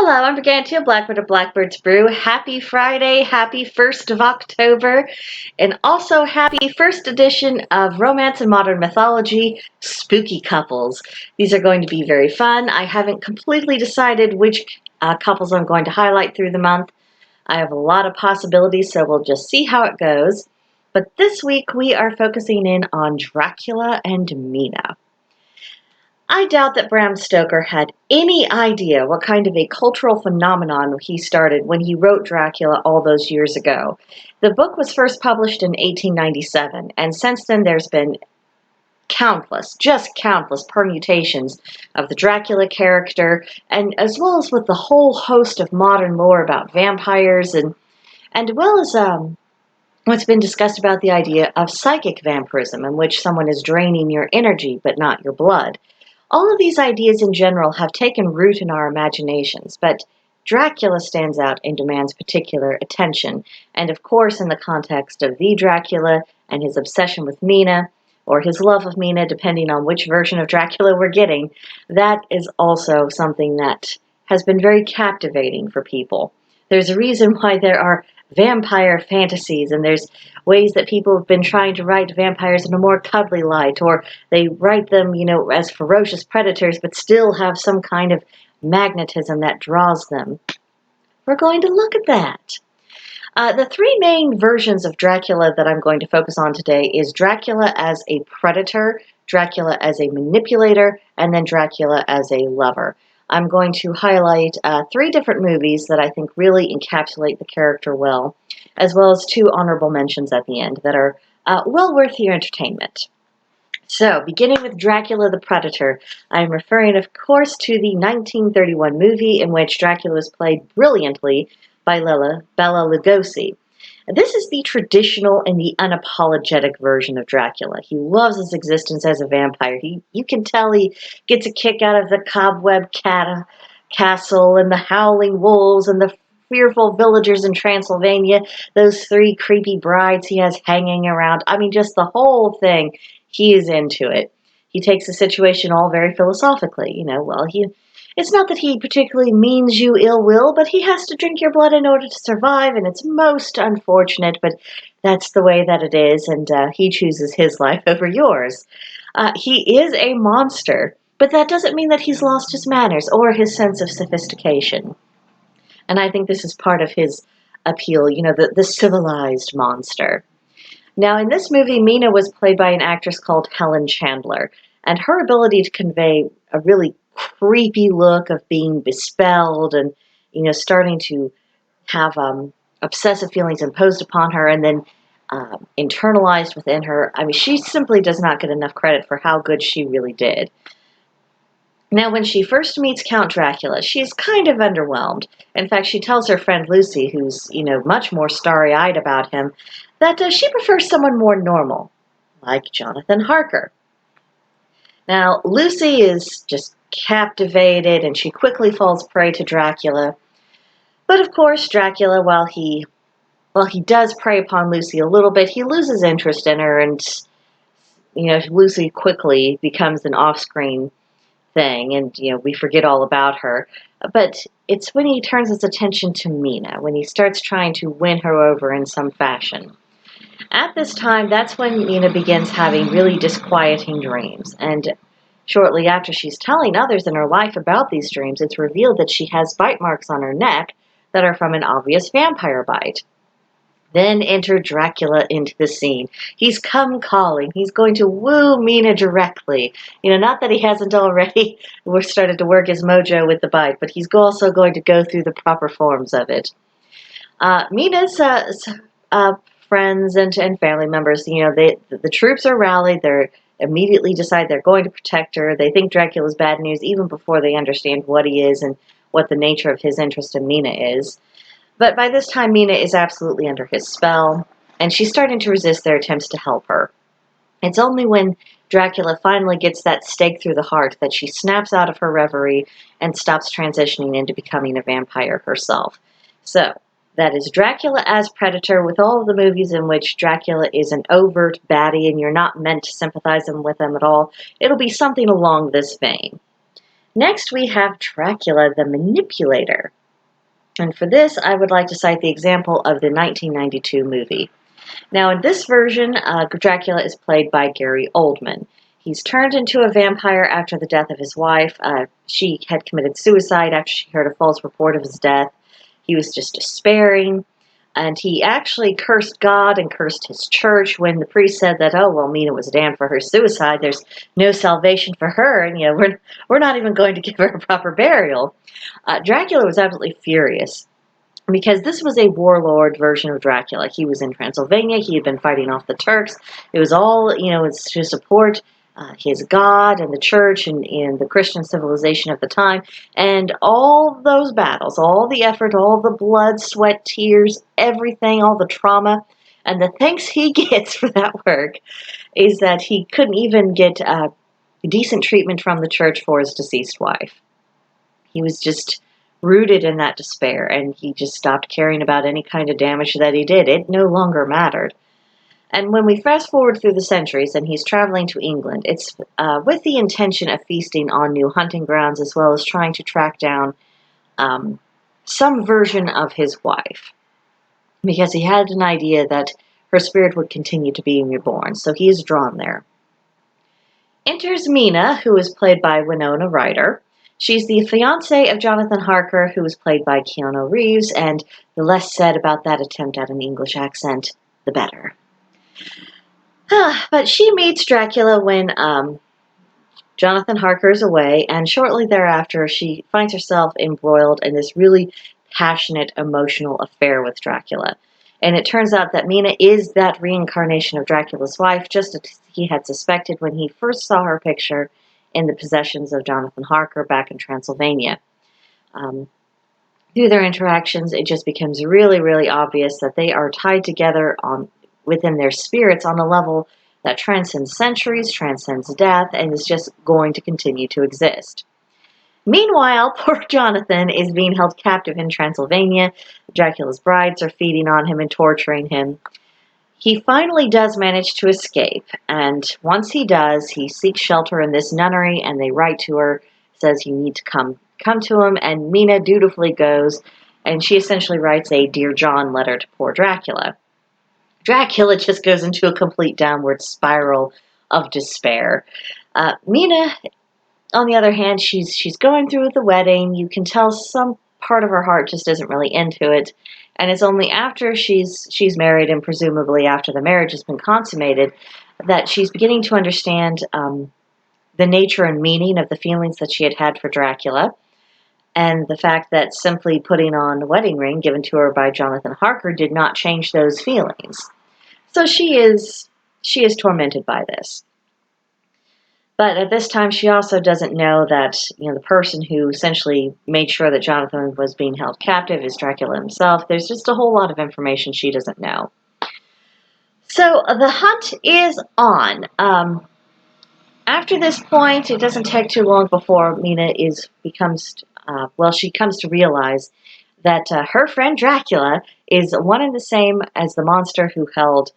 Hello, I'm Brigantia, Blackbird of Blackbird's Brew. Happy Friday, happy 1st of October, and also happy first edition of Romance and Modern Mythology, Spooky Couples. These are going to be very fun. I haven't completely decided which couples I'm going to highlight through the month. I have a lot of possibilities, so we'll just see how it goes. But this week we are focusing in on Dracula and Mina. I doubt that Bram Stoker had any idea what kind of a cultural phenomenon he started when he wrote Dracula all those years ago. The book was first published in 1897, and since then there's been just countless permutations of the Dracula character, and as well as with the whole host of modern lore about vampires, and well as what's been discussed about the idea of psychic vampirism, in which someone is draining your energy but not your blood. All of these ideas in general have taken root in our imaginations, but Dracula stands out and demands particular attention, and of course in the context of the Dracula and his obsession with Mina, or his love of Mina, depending on which version of Dracula we're getting, that is also something that has been very captivating for people. There's a reason why there are vampire fantasies, and there's ways that people have been trying to write vampires in a more cuddly light, or they write them, as ferocious predators, but still have some kind of magnetism that draws them. We're going to look at that. The three main versions of Dracula that I'm going to focus on today is Dracula as a predator, Dracula as a manipulator, and then Dracula as a lover. I'm going to highlight three different movies that I think really encapsulate the character well as two honorable mentions at the end that are well worth your entertainment. So, beginning with Dracula the Predator, I'm referring, of course, to the 1931 movie in which Dracula was played brilliantly by Bela Lugosi. This is the traditional and the unapologetic version of Dracula. He loves his existence as a vampire. You can tell he gets a kick out of the cobweb castle and the howling wolves and the fearful villagers in Transylvania, those three creepy brides he has hanging around. I mean, just the whole thing. He is into it. He takes the situation all very philosophically. It's not that he particularly means you ill will, but he has to drink your blood in order to survive, and it's most unfortunate, but that's the way that it is, and he chooses his life over yours. He is a monster, but that doesn't mean that he's lost his manners or his sense of sophistication. And I think this is part of his appeal, the civilized monster. Now, in this movie, Mina was played by an actress called Helen Chandler, and her ability to convey a really creepy look of being bespelled and, starting to have obsessive feelings imposed upon her and then internalized within her. I mean, she simply does not get enough credit for how good she really did. Now, when she first meets Count Dracula, she's kind of underwhelmed. In fact, she tells her friend Lucy, who's, much more starry-eyed about him, that she prefers someone more normal, like Jonathan Harker. Now, Lucy is just captivated, and she quickly falls prey to Dracula. But of course, Dracula, while he does prey upon Lucy a little bit, he loses interest in her, and, Lucy quickly becomes an off-screen thing, and we forget all about her. But it's when he turns his attention to Mina, when he starts trying to win her over in some fashion. At this time, that's when Mina begins having really disquieting dreams, and shortly after she's telling others in her life about these dreams, it's revealed that she has bite marks on her neck that are from an obvious vampire bite. Then enter Dracula into the scene. He's come calling. He's going to woo Mina directly. Not that he hasn't already started to work his mojo with the bite, but he's also going to go through the proper forms of it. Mina's friends and family members, the troops are rallied. They immediately decide they're going to protect her. They think Dracula's bad news even before they understand what he is and what the nature of his interest in Mina is. But by this time, Mina is absolutely under his spell, and she's starting to resist their attempts to help her. It's only when Dracula finally gets that stake through the heart that she snaps out of her reverie and stops transitioning into becoming a vampire herself. So, that is Dracula as Predator, with all of the movies in which Dracula is an overt baddie and you're not meant to sympathize with him at all. It'll be something along this vein. Next, we have Dracula the Manipulator. And for this, I would like to cite the example of the 1992 movie. Now, in this version, Dracula is played by Gary Oldman. He's turned into a vampire after the death of his wife. She had committed suicide after she heard a false report of his death. He was just despairing, and he actually cursed God and cursed his church when the priest said that, oh, well, Mina was damned for her suicide. There's no salvation for her, and we're not even going to give her a proper burial. Dracula was absolutely furious, because this was a warlord version of Dracula. He was in Transylvania. He had been fighting off the Turks. It was all, it's to support his God and the church and the Christian civilization of the time. And all those battles, all the effort, all the blood, sweat, tears, everything, all the trauma. And the thanks he gets for that work is that he couldn't even get decent treatment from the church for his deceased wife. He was just rooted in that despair, and he just stopped caring about any kind of damage that he did. It no longer mattered. And when we fast forward through the centuries and he's traveling to England, it's with the intention of feasting on new hunting grounds as well as trying to track down some version of his wife, because he had an idea that her spirit would continue to be reborn. So he is drawn there. Enters Mina, who is played by Winona Ryder. She's the fiancée of Jonathan Harker, who is played by Keanu Reeves, and the less said about that attempt at an English accent, the better. But she meets Dracula when Jonathan Harker is away, and shortly thereafter she finds herself embroiled in this really passionate, emotional affair with Dracula. And it turns out that Mina is that reincarnation of Dracula's wife, just as he had suspected when he first saw her picture in the possessions of Jonathan Harker back in Transylvania. Through their interactions, it just becomes really, really obvious that they are tied together within their spirits on a level that transcends centuries, transcends death, and is just going to continue to exist. Meanwhile, poor Jonathan is being held captive in Transylvania. Dracula's brides are feeding on him and torturing him. He finally does manage to escape, and once he does, he seeks shelter in this nunnery, and they write to her, says you need to come to him, and Mina dutifully goes, and she essentially writes a Dear John letter to poor Dracula. Dracula just goes into a complete downward spiral of despair. Mina, on the other hand, she's going through with the wedding. You can tell some part of her heart just isn't really into it, and it's only after she's married, and presumably after the marriage has been consummated, that she's beginning to understand the nature and meaning of the feelings that she had had for Dracula, and the fact that simply putting on a wedding ring given to her by Jonathan Harker did not change those feelings. So she is tormented by this. But at this time, she also doesn't know that, the person who essentially made sure that Jonathan was being held captive is Dracula himself. There's just a whole lot of information she doesn't know. So the hunt is on. After this point, it doesn't take too long before Mina she comes to realize that her friend Dracula is one and the same as the monster who held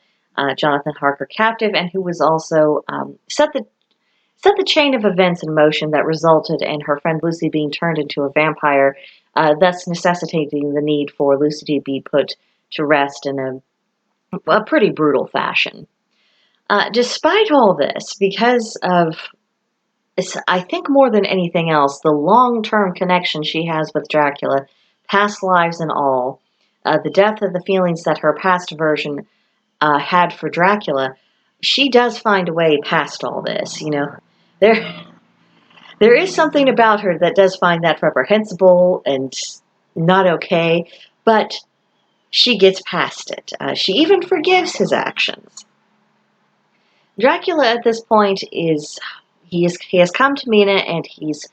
Jonathan Harker captive, and who was also set the chain of events in motion that resulted in her friend Lucy being turned into a vampire, thus necessitating the need for Lucy to be put to rest in a pretty brutal fashion. Despite all this, because of, I think more than anything else, the long-term connection she has with Dracula, past lives and all, the depth of the feelings that her past version had for Dracula, she does find a way past all this. There is something about her that does find that reprehensible and not okay, but she gets past it. She even forgives his actions. Dracula at this point he has come to Mina, and he's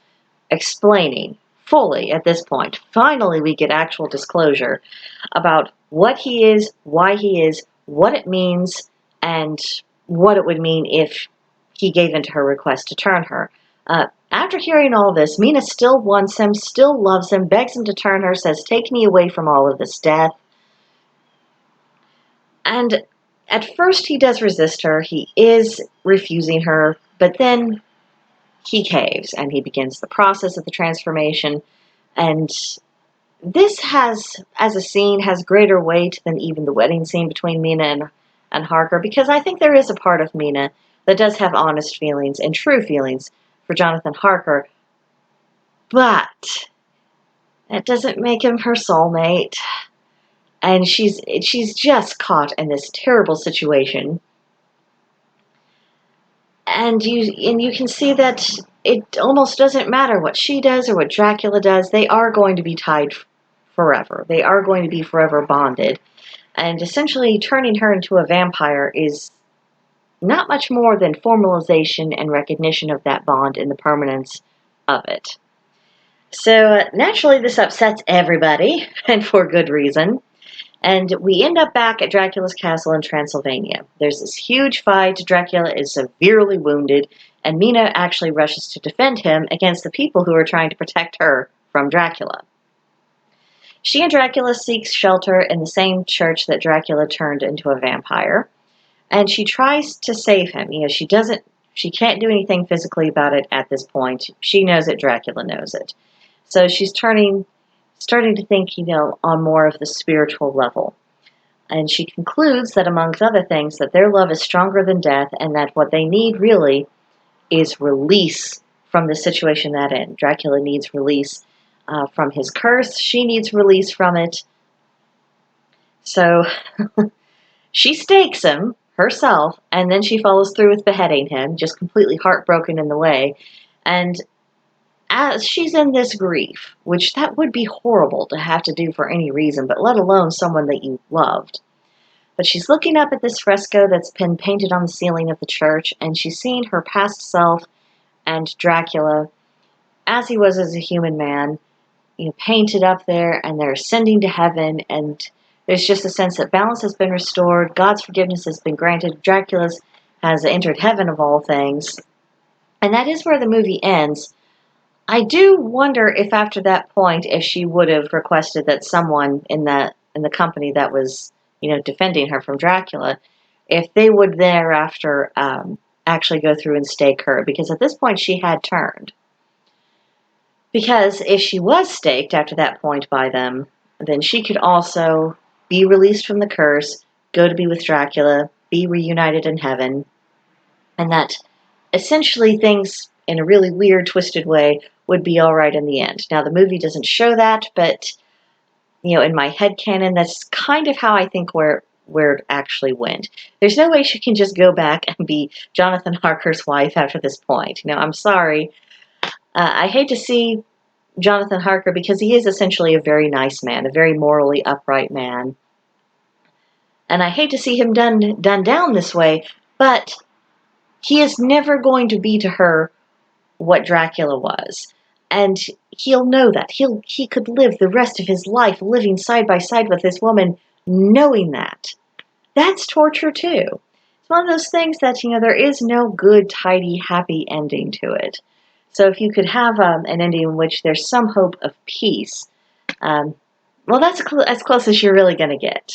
explaining fully at this point. Finally, we get actual disclosure about what he is, why he is, what it means, and what it would mean if he gave in to her request to turn her. After hearing all this, Mina still wants him, still loves him, begs him to turn her, says, take me away from all of this death. And at first he does resist her. He is refusing her, but then he caves and he begins the process of the transformation. And this as a scene, has greater weight than even the wedding scene between Mina and Harker, because I think there is a part of Mina that does have honest feelings and true feelings for Jonathan Harker, but that doesn't make him her soulmate. And she's just caught in this terrible situation. And you can see that it almost doesn't matter what she does or what Dracula does. They are going to be tied forever. They are going to be forever bonded. And essentially turning her into a vampire is not much more than formalization and recognition of that bond and the permanence of it. So naturally this upsets everybody, and for good reason. And we end up back at Dracula's castle in Transylvania. There's this huge fight. Dracula is severely wounded, and Mina actually rushes to defend him against the people who are trying to protect her from Dracula. She and Dracula seek shelter in the same church that Dracula turned into a vampire, and she tries to save him. She can't do anything physically about it at this point. She knows it, Dracula knows it. So she's starting to think, on more of the spiritual level. And she concludes that, amongst other things, that their love is stronger than death, and that what they need really is release from the situation that in. Dracula needs release from his curse. She needs release from it. So she stakes him herself, and then she follows through with beheading him, just completely heartbroken in the way. And as she's in this grief, which that would be horrible to have to do for any reason, but let alone someone that you loved. But she's looking up at this fresco that's been painted on the ceiling of the church, and she's seeing her past self and Dracula as he was as a human man, painted up there, and they're ascending to heaven, and there's just a sense that balance has been restored, God's forgiveness has been granted, Dracula has entered heaven of all things. And that is where the movie ends. I do wonder if after that point, if she would have requested that someone in the company that was, defending her from Dracula, if they would thereafter actually go through and stake her, because at this point she had turned. Because if she was staked after that point by them, then she could also be released from the curse, go to be with Dracula, be reunited in heaven, and that essentially things, in a really weird, twisted way, would be all right in the end. Now, the movie doesn't show that, but, in my headcanon, that's kind of how I think where it actually went. There's no way she can just go back and be Jonathan Harker's wife after this point. I'm sorry. I hate to see Jonathan Harker, because he is essentially a very nice man, a very morally upright man. And I hate to see him done down this way, but he is never going to be to her what Dracula was. And he'll know that. He could live the rest of his life living side by side with this woman, knowing that. That's torture too. It's one of those things that, there is no good, tidy, happy ending to it. So if you could have an ending in which there's some hope of peace, well, that's as close as you're really going to get.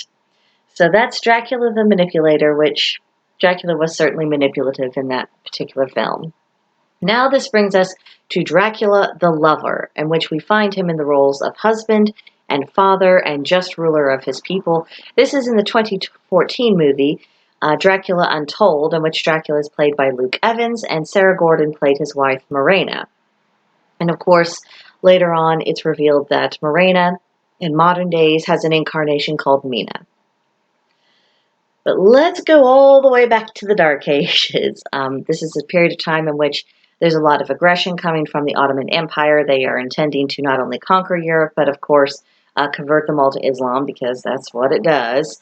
So that's Dracula the Manipulator, which Dracula was certainly manipulative in that particular film. Now this brings us to Dracula the Lover, in which we find him in the roles of husband and father and just ruler of his people. This is in the 2014 movie, Dracula Untold, in which Dracula is played by Luke Evans, and Sarah Gordon played his wife, Morena. And of course, later on, it's revealed that Morena, in modern days, has an incarnation called Mina. But let's go all the way back to the Dark Ages. This is a period of time in which there's a lot of aggression coming from the Ottoman Empire. They are intending to not only conquer Europe, but of course, convert them all to Islam, because that's what it does.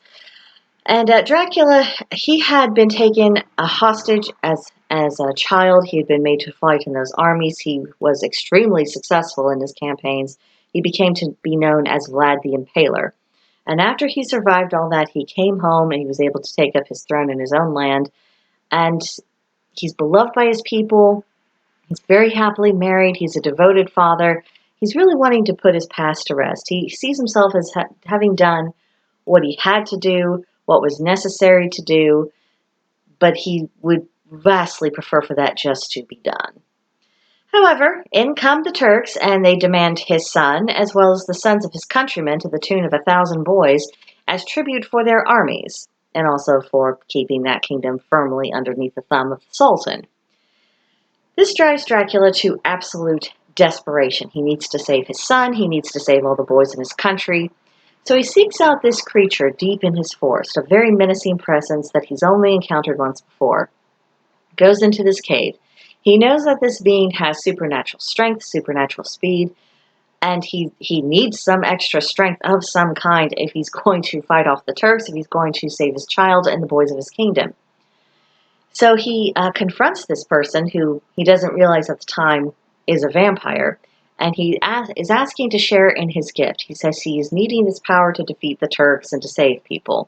And Dracula, he had been taken a hostage as a child. He had been made to fight in those armies. He was extremely successful in his campaigns. He became to be known as Vlad the Impaler. And after he survived all that, he came home and he was able to take up his throne in his own land. And he's beloved by his people. He's very happily married. He's a devoted father. He's really wanting to put his past to rest. He sees himself as having done what he had to do, what was necessary to do, but he would vastly prefer for that just to be done. However, in come the Turks, and they demand his son, as well as the sons of his countrymen, to the tune of 1,000 boys, as tribute for their armies, and also for keeping that kingdom firmly underneath the thumb of the Sultan. This drives Dracula to absolute desperation. He needs to save his son, he needs to save all the boys in his country. So he seeks out this creature deep in his forest, a very menacing presence that he's only encountered once before. Goes into this cave. He knows that this being has supernatural strength, supernatural speed, and he needs some extra strength of some kind if he's going to fight off the Turks, if he's going to save his child and the boys of his kingdom. So he confronts this person who he doesn't realize at the time is a vampire, and he is asking to share in his gift. He says he is needing this power to defeat the Turks and to save people.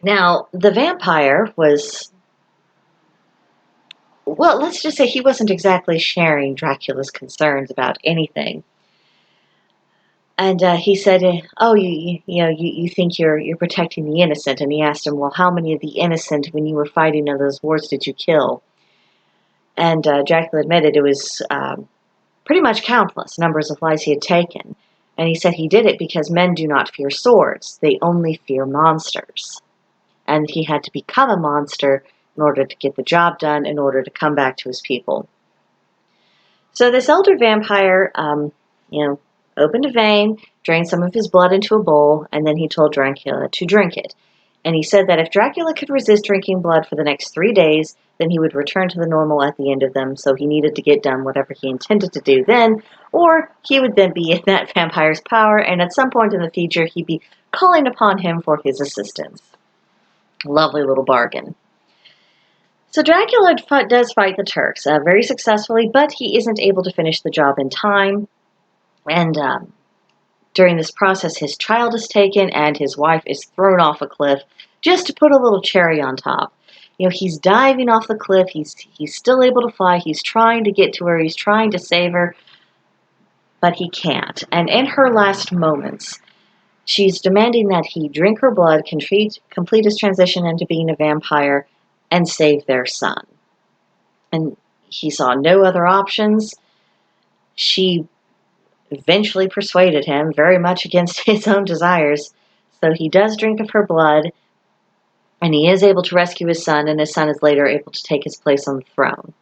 Now, the vampire was, well, let's just say he wasn't exactly sharing Dracula's concerns about anything. And he said, "Oh, you think you're protecting the innocent?" And he asked him, "Well, how many of the innocent, when you were fighting in those wars, did you kill?" And Dracula admitted it was pretty much countless numbers of lives he had taken. And he said he did it because men do not fear swords; they only fear monsters. And he had to become a monster in order to get the job done, in order to come back to his people. So this elder vampire, opened a vein, drained some of his blood into a bowl, and then he told Dracula to drink it. And he said that if Dracula could resist drinking blood for the next 3 days, then he would return to the normal at the end of them, so he needed to get done whatever he intended to do then, or he would then be in that vampire's power, and at some point in the future he'd be calling upon him for his assistance. Lovely little bargain. So Dracula does fight the Turks very successfully, but he isn't able to finish the job in time. And during this process, his child is taken and his wife is thrown off a cliff just to put a little cherry on top. He's diving off the cliff. He's still able to fly. He's trying to get to her. He's trying to save her, but he can't. And in her last moments, she's demanding that he drink her blood, complete his transition into being a vampire, and save their son. And he saw no other options. She eventually persuaded him, very much against his own desires. So he does drink of her blood, and he is able to rescue his son, and his son is later able to take his place on the throne.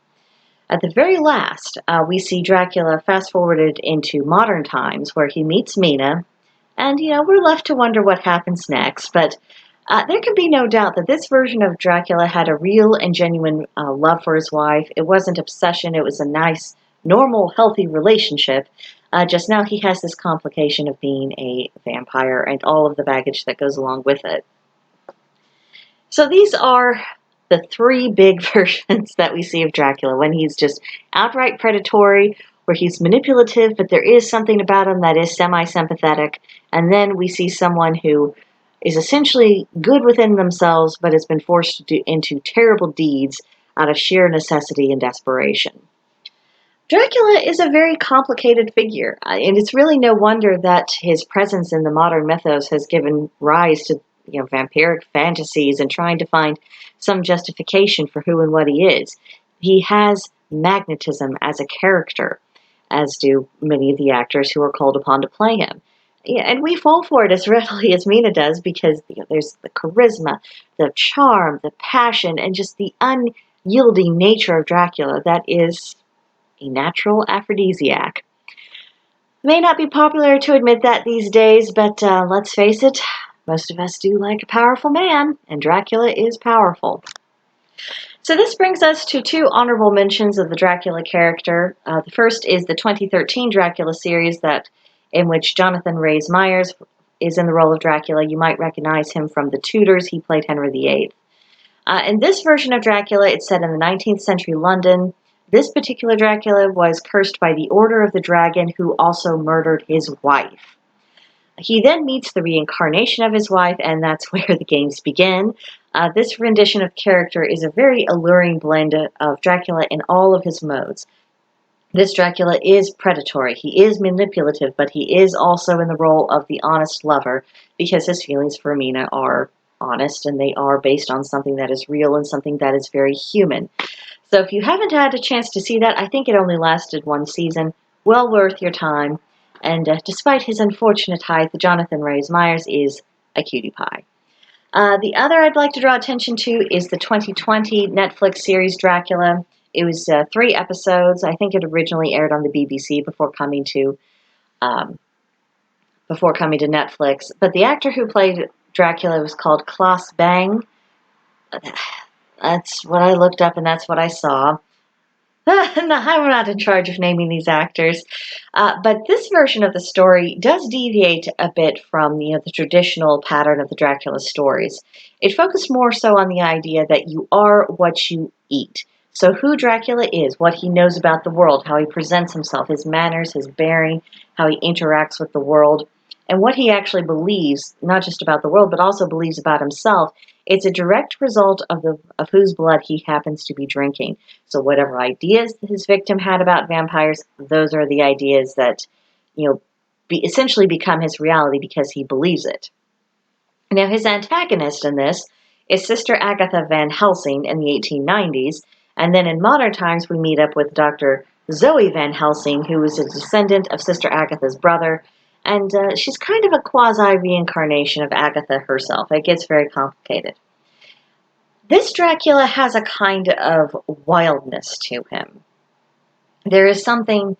At the very last, we see Dracula fast-forwarded into modern times, where he meets Mina, and, we're left to wonder what happens next, but there can be no doubt that this version of Dracula had a real and genuine love for his wife. It wasn't obsession. It was a nice, normal, healthy relationship. Just now he has this complication of being a vampire and all of the baggage that goes along with it. So these are the 3 big versions that we see of Dracula, when he's just outright predatory, where he's manipulative, but there is something about him that is semi-sympathetic, and then we see someone who is essentially good within themselves, but has been forced into terrible deeds out of sheer necessity and desperation. Dracula is a very complicated figure, and it's really no wonder that his presence in the modern mythos has given rise to vampiric fantasies and trying to find some justification for who and what he is. He has magnetism as a character, as do many of the actors who are called upon to play him. Yeah, and we fall for it as readily as Mina does, because there's the charisma, the charm, the passion, and just the unyielding nature of Dracula that is a natural aphrodisiac. It may not be popular to admit that these days, but let's face it, most of us do like a powerful man, and Dracula is powerful. So this brings us to 2 honorable mentions of the Dracula character. The first is the 2013 Dracula series, in which Jonathan Rhys-Meyers is in the role of Dracula. You might recognize him from The Tudors. He played Henry VIII. In this version of Dracula, it's set in the 19th century London. This particular Dracula was cursed by the Order of the Dragon, who also murdered his wife. He then meets the reincarnation of his wife, and that's where the games begin. This rendition of character is a very alluring blend of Dracula in all of his modes. This Dracula is predatory, he is manipulative, but he is also in the role of the honest lover, because his feelings for Mina are honest, and they are based on something that is real and something that is very human. So if you haven't had a chance to see that, I think it only lasted one season. Well worth your time. And despite his unfortunate height, Jonathan Rhys-Meyers is a cutie pie. The other I'd like to draw attention to is the 2020 Netflix series Dracula. It was 3 episodes. I think it originally aired on the BBC before coming to Netflix. But the actor who played Dracula was called Klaus Bang. That's what I looked up, and that's what I saw. No, I'm not in charge of naming these actors. But this version of the story does deviate a bit from the traditional pattern of the Dracula stories. It focused more so on the idea that you are what you eat. So who Dracula is, what he knows about the world, how he presents himself, his manners, his bearing, how he interacts with the world, and what he actually believes, not just about the world, but also believes about himself. It's a direct result of whose blood he happens to be drinking. So whatever ideas his victim had about vampires, those are the ideas that, essentially become his reality because he believes it. Now, his antagonist in this is Sister Agatha Van Helsing in the 1890s, and then in modern times we meet up with Dr. Zoe Van Helsing, who is a descendant of Sister Agatha's brother, and she's kind of a quasi-reincarnation of Agatha herself. It gets very complicated. This Dracula has a kind of wildness to him. There's something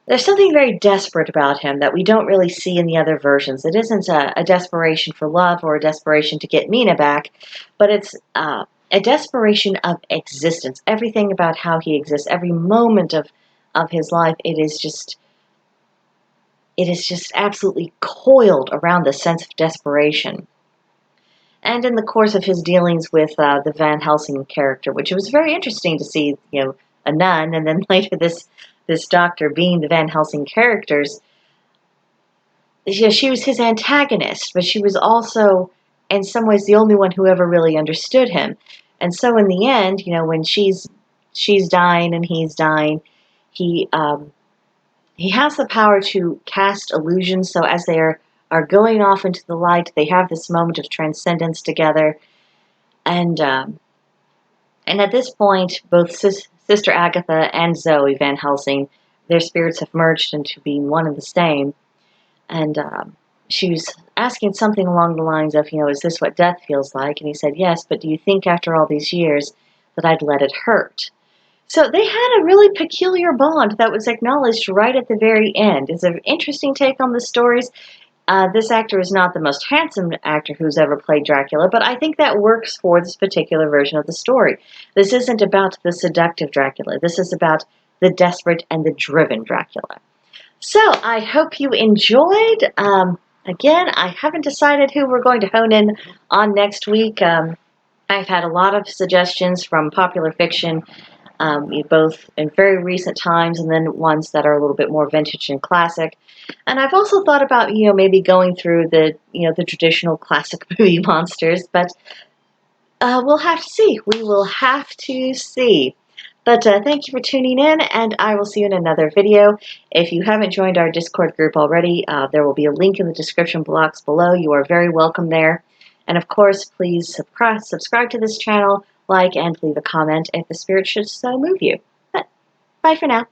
very desperate about him that we don't really see in the other versions. It isn't a desperation for love or a desperation to get Mina back, but it's a desperation of existence. Everything about how he exists, every moment of his life, it is just absolutely coiled around the sense of desperation. And in the course of his dealings with the Van Helsing character, which was very interesting to see, a nun, and then later this doctor being the Van Helsing characters. She was his antagonist, but she was also, in some ways, the only one who ever really understood him. And so, in the end, when she's dying and he's dying, he has the power to cast illusions. So as they are going off into the light, they have this moment of transcendence together. And at this point, both Sister Agatha and Zoe Van Helsing, their spirits have merged into being one and the same. And she was asking something along the lines of, is this what death feels like? And he said, yes, but do you think after all these years that I'd let it hurt? So they had a really peculiar bond that was acknowledged right at the very end. It's an interesting take on the stories. This actor is not the most handsome actor who's ever played Dracula, but I think that works for this particular version of the story. This isn't about the seductive Dracula. This is about the desperate and the driven Dracula. So I hope you enjoyed. Again, I haven't decided who we're going to hone in on next week. I've had a lot of suggestions from popular fiction, both in very recent times and then ones that are a little bit more vintage and classic. And I've also thought about, maybe going through the traditional classic movie monsters, but we'll have to see. We will have to see. But thank you for tuning in, and I will see you in another video. If you haven't joined our Discord group already, there will be a link in the description box below. You are very welcome there. And of course, please subscribe to this channel, like, and leave a comment if the spirit should so move you. But bye for now.